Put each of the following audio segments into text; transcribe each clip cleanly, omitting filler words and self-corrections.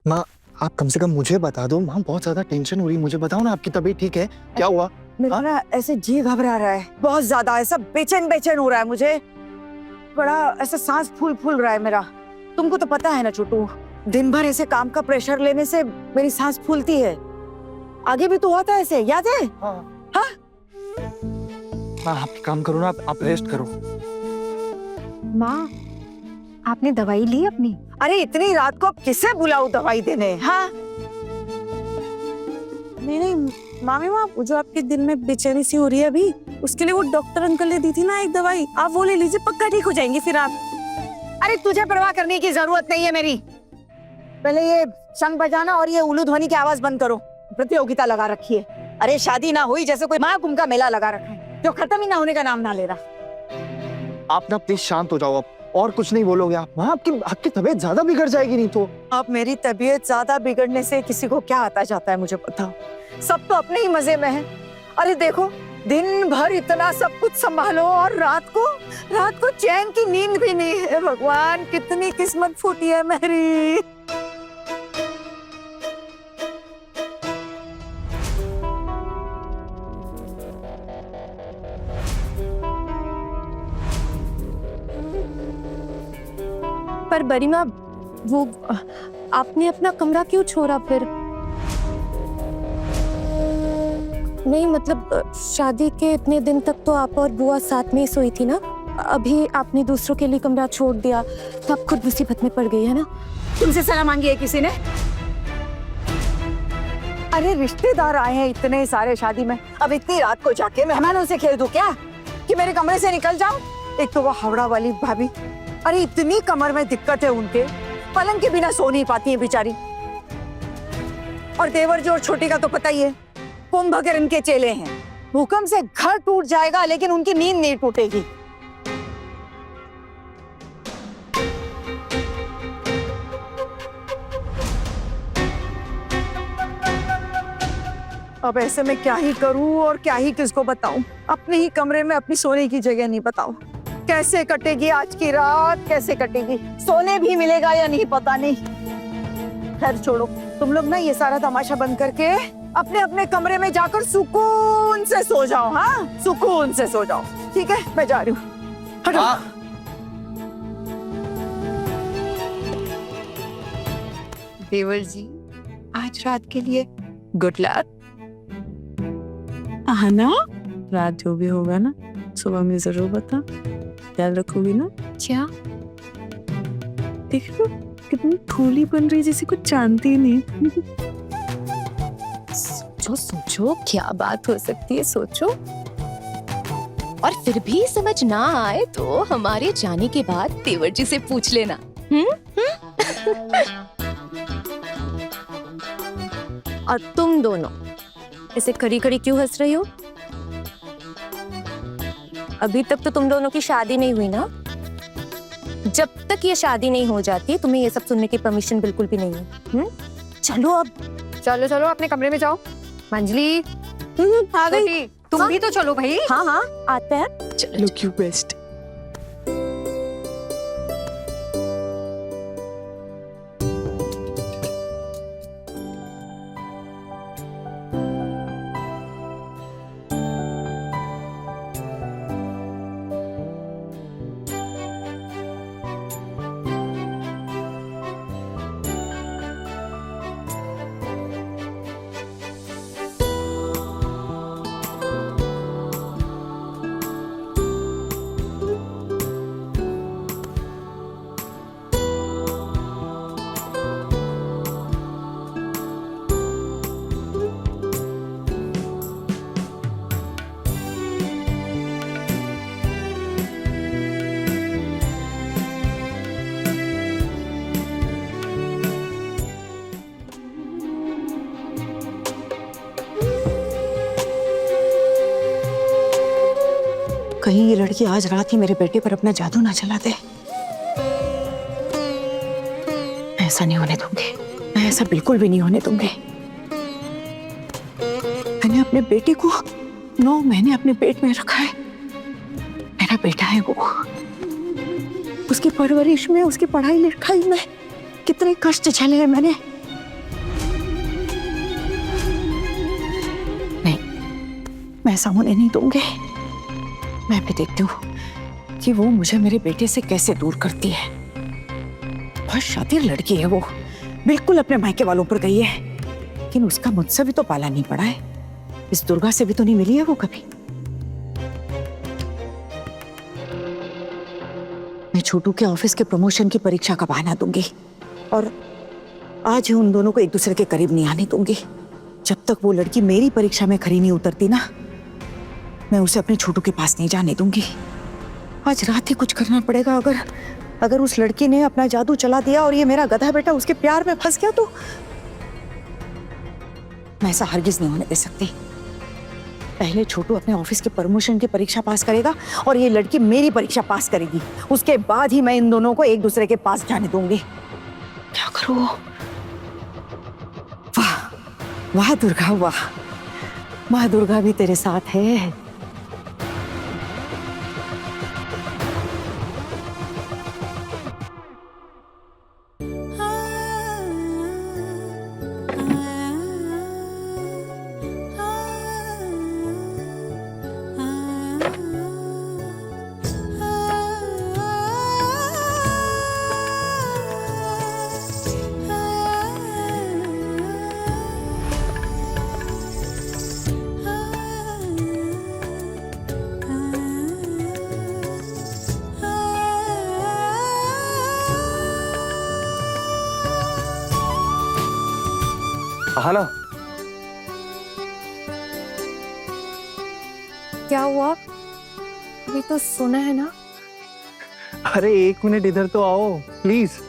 माँ आप कम से कम मुझे बता दो। माँ बहुत ज्यादा टेंशन हो रही है, मुझे बताओ ना आपकी तबीयत ठीक है? क्या हुआ? मेरा ना ऐसे जी घबरा रहा है बहुत ज्यादा, ऐसा बेचैन बेचैन हो रहा है मुझे, बड़ा ऐसा सांस फूल फूल रहा है मेरा। तुमको तो पता है ना छोटू, दिन भर ऐसे काम का प्रेशर लेने से मेरी सांस फूलती है। आगे भी तो हुआ था ऐसे, याद है? हाँ। हाँ? माँ आप काम करो ना, आप रेस्ट करो। माँ आपने दवाई ली अपनी? अरे इतनी रात को अब किसे बुलाऊं दवाई देने? हाँ नहीं मामी माँ, वो जो आपके दिल में बेचैनी सी हो रही है अभी, उसके लिए वो डॉक्टर अंकल ने दी थी ना एक दवाई, आप वो ले लीजिए, पक्का ठीक हो जाएंगे फिर आप। अरे तुझे परवाह करने की जरूरत नहीं है मेरी। पहले ये शंख बजाना और ये उल्लू ध्वनि की आवाज बंद करो। प्रतियोगिता लगा रखी है। अरे शादी ना हुई जैसे कोई महाकुंभ का मेला लगा रखा है, जो खत्म ही ना होने का नाम ना ले रहा। आप ना प्लीज शांत हो जाओ, आप और कुछ नहीं बोलोगे आप? माँ आपकी तबीयत ज्यादा बिगड़ जाएगी नहीं तो। अब मेरी तबीयत ज्यादा बिगड़ने से किसी को क्या आता जाता है मुझे बताओ? सब तो अपने ही मजे में है। अरे देखो, दिन भर इतना सब कुछ संभालो और रात को चैन की नींद भी नहीं है। भगवान कितनी किस्मत फूटी है मेरी। पर बरीमा, वो आपने अपना कमरा क्यों छोड़ा फिर? नहीं मतलब शादी के इतने दिन तक तो आप और बुआ साथ में ही सोई थी ना, अभी आपने दूसरों के लिए कमरा छोड़ दिया तो आप खुद मुसीबत में पड़ गई है ना? तुमसे सलाह मांगी है किसी ने? अरे रिश्तेदार आए हैं इतने सारे शादी में, अब इतनी रात को जाके मेहमानों से खेल दूं क्या कि मेरे कमरे से निकल जाऊं? एक तो वो हावड़ा वाली भाभी, अरे इतनी कमर में दिक्कत है उनके, पलंग के बिना सो नहीं पाती है बेचारी। और देवर जी और छोटी का तो पता ही है, कुंभकर्ण के चेले हैं। भूकंप से घर टूट जाएगा लेकिन उनकी नींद नहीं टूटेगी। अब ऐसे में क्या ही करूं और क्या ही किसको बताऊं? अपने ही कमरे में अपनी सोने की जगह नहीं बताऊं। कैसे कटेगी आज की रात, कैसे कटेगी? सोने भी मिलेगा या नहीं पता नहीं। खैर छोड़ो, तुम लोग ना ये सारा तमाशा बंद करके अपने अपने कमरे में जाकर सुकून से सो जाओ। हाँ, सुकून से सो जाओ। ठीक है, मैं जा रही हूँ। हटो। देवर जी, आज रात के लिए गुड लक। हाँ ना, रात जो भी होगा ना सुबह में जरूर बता, ख्याल रखोगी ना? क्या? देख लो कितनी फूली बन रही, जैसे कुछ जानती नहीं। सोचो सोचो क्या बात हो सकती है, सोचो। और फिर भी समझ ना आए तो हमारे जाने के बाद देवर जी से पूछ लेना। और तुम दोनों ऐसे खड़ी खड़ी क्यों हंस रही हो? अभी तक तो तुम दोनों की शादी नहीं हुई ना? जब तक ये शादी नहीं हो जाती तुम्हें ये सब सुनने की परमिशन बिल्कुल भी नहीं है। चलो अब, चलो चलो अपने कमरे में जाओ। मंजली आ गई। तुम भी तो चलो भाई। हाँ हाँ आते हैं। चलो लुक यू बेस्ट। कहीं ये लड़की आज रात ही मेरे बेटे पर अपना जादू ना चला दे। ऐसा नहीं होने दूंगी, मैं ऐसा बिल्कुल भी नहीं होने दूंगी। मैंने अपने बेटे को 9 महीने अपने पेट में रखा है। मेरा बेटा है वो। उसकी परवरिश में, उसकी पढ़ाई लिखाई में कितने कष्ट झेले हैं मैंने। मैं सामने नहीं दूंगी। मैं भी देखती हूँ कि वो मुझे मेरे बेटे से कैसे दूर करती है। बहुत शातिर लड़की है वो, बिल्कुल अपने मायके वालों पर गई है, लेकिन उसका मुझसे भी तो पाला नहीं पड़ा है। इस दुर्गा से भी तो नहीं मिली है वो कभी। मैं छोटू के ऑफिस के प्रमोशन की परीक्षा का बहाना दूंगी और आज ही उन दोनों को एक दूसरे के करीब नहीं आने दूंगी। जब तक वो लड़की मेरी परीक्षा में खरी नहीं उतरती ना, मैं उसे अपने छोटू के पास नहीं जाने दूंगी। आज रात ही कुछ करना पड़ेगा। अगर उस लड़की ने अपना जादू चला दिया और ये मेरा गधा बेटा उसके प्यार में फंस गया तो मैं ऐसा हरगिज नहीं होने दे सकती। पहले छोटू अपने ऑफिस के प्रमोशन की परीक्षा पास करेगा और ये लड़की मेरी परीक्षा पास करेगी। उसके बाद ही मैं इन दोनों को एक दूसरे के पास जाने दूंगी। क्या करूं? वाह वाह दुर्गा, वाह माँ दुर्गा भी तेरे साथ है। हाँ ना, क्या हुआ? अभी तो सुना है ना। अरे 1 मिनट इधर तो आओ प्लीज।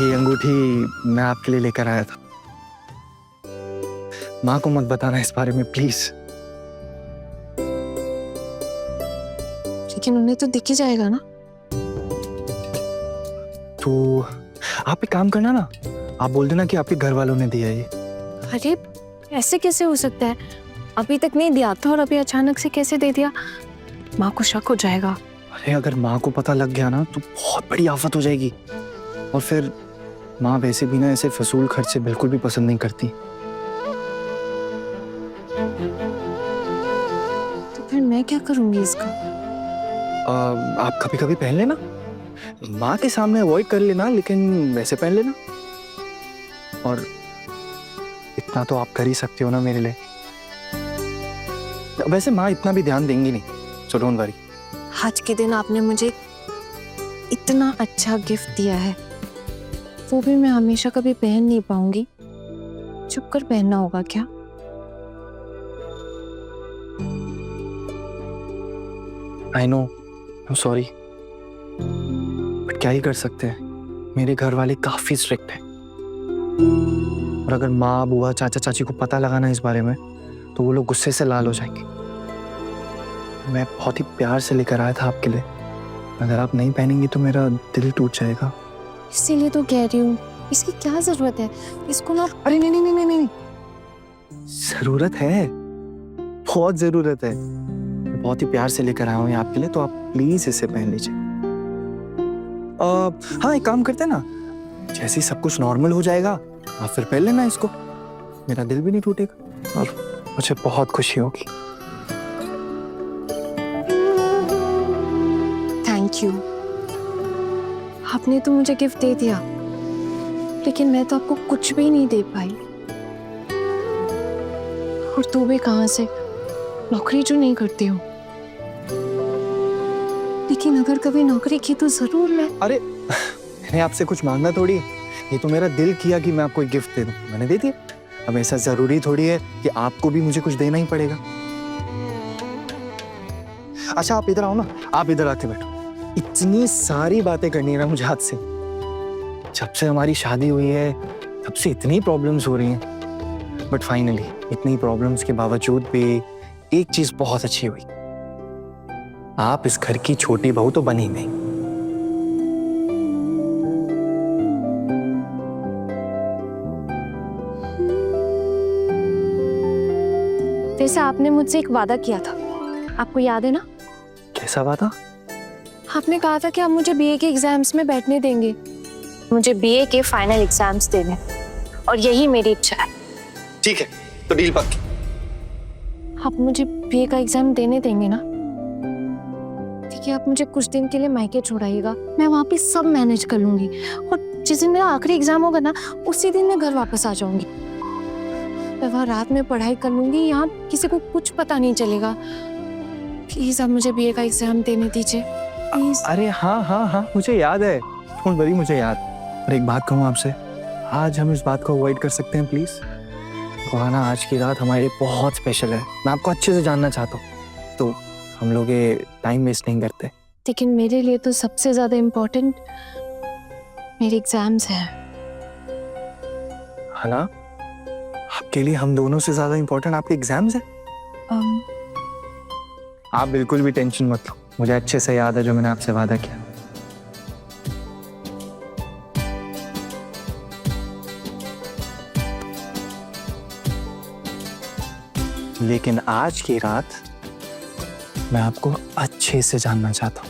ये अंगूठी मैं आपके लिए लेकर आया था। माँ को मत बताना इस बारे में प्लीज। लेकिन उन्हें तो दिख ही जाएगा ना। तो आप एक काम करना ना, आप बोल देना कि आपके घर वालों ने दिया ये। अरे ऐसे कैसे हो सकता है? अभी तक नहीं दिया था और अभी अचानक से कैसे दे दिया? माँ को शक हो जाएगा। अरे अगर माँ को पता लग गया ना तो बहुत बड़ी आफत हो जाएगी। और फिर माँ वैसे भी ना ऐसे फजूल खर्चे बिल्कुल भी पसंद नहीं करती। तो फिर मैं क्या करूंगी इसका? आप कभी कभी पहन लेना, माँ के सामने अवॉइड कर लेना, लेकिन वैसे पहन लेना। और इतना तो आप कर ही सकते हो ना मेरे लिए। वैसे माँ इतना भी ध्यान देंगी नहीं, सो डोंट वरी। आज के दिन आपने मुझे इतना अच्छा गिफ्ट दिया है, वो भी मैं हमेशा कभी पहन नहीं पाऊंगी। छुप कर पहनना होगा क्या? I know, I'm sorry, but क्या ही कर सकते हैं। मेरे घर वाले काफी स्ट्रिक्ट हैं और अगर माँ बुआ चाचा चाची को पता लगा ना इस बारे में तो वो लोग गुस्से से लाल हो जाएंगे। मैं बहुत ही प्यार से लेकर आया था आपके लिए, अगर आप नहीं पहनेंगी तो मेरा दिल टूट जाएगा। इसीलिए तो कह रही हूँ, इसकी क्या जरूरत है? इसको ना। अरे नहीं नहीं नहीं नहीं, जरूरत है, बहुत जरूरत है। मैं बहुत ही प्यार से लेकर आया हूँ आपके लिए, तो आप प्लीज इसे पहन लीजिए। हाँ एक काम करते हैं ना, जैसे ही सब कुछ नॉर्मल हो जाएगा आप फिर पहन लेना इसको, मेरा दिल भी नहीं टूटेगा और मुझे बहुत खुशी होगी। Thank you. आपने तो मुझे गिफ्ट दे दिया, लेकिन मैं तो आपको कुछ भी नहीं दे पाई। और तू भी कहाँ से, नौकरी जो नहीं करती हूँ। लेकिन अगर कभी नौकरी की तो जरूर मैं। अरे मैंने आपसे कुछ मांगना थोड़ी है, ये तो मेरा दिल किया कि मैं आपको एक गिफ्ट दे दूं, मैंने दे दिया। अब ऐसा जरूरी थोड़ी है कि आपको भी मुझे कुछ देना ही पड़ेगा। अच्छा आप इधर आओ ना, आप इधर आके बैठो। इतनी सारी बातें करनी है ना मुझे आपसे। जब से हमारी शादी हुई है तब से इतनी प्रॉब्लम्स हो रही हैं, बट फाइनली इतनी प्रॉब्लम्स के बावजूद भी एक चीज बहुत अच्छी हुई, आप इस घर की छोटी बहू तो बनी नहीं। वैसे आपने मुझसे एक वादा किया था, आपको याद है ना? कैसा वादा? आपने कहा था कि आप मुझे बीए के एग्जाम्स में बैठने देंगे। मुझे बीए के फाइनल एग्जाम्स देने, और यही मेरी इच्छा है। ठीक है, तो डील पक्की। आप मुझे बीए का एग्जाम देने देंगे ना? ठीक है, आप मुझे कुछ दिन के लिए मायके छोड़ाइएगा, मैं वहाँ पे सब मैनेज कर लूंगी। और जिस दिन मेरा आखिरी एग्जाम होगा ना, उसी दिन मैं घर वापस आ जाऊंगी। मैं वहाँ रात में पढ़ाई कर लूंगी, यहाँ किसी को कुछ पता नहीं चलेगा। प्लीज आप मुझे बीए का एग्जाम देने दीजिए, प्लीज। अरे हाँ हाँ हाँ मुझे याद है, डोंट वरी, मुझे याद। और एक बात कहूँ आपसे, आज हम इस बात को अवॉइड कर सकते हैं प्लीज? सुहाना, आज की रात हमारे लिए बहुत स्पेशल है, मैं आपको अच्छे से जानना चाहता हूँ, तो हम लोग ये टाइम वेस्ट नहीं करते। लेकिन मेरे लिए तो सबसे ज्यादा इम्पोर्टेंट मेरे एग्जाम्स हैं। है ना? आपके लिए हम दोनों से ज्यादा इम्पोर्टेंट आपके एग्जाम्स हैं? आप बिल्कुल भी टेंशन मत लो, मुझे अच्छे से याद है जो मैंने आपसे वादा किया। लेकिन आज की रात मैं आपको अच्छे से जानना चाहता हूँ।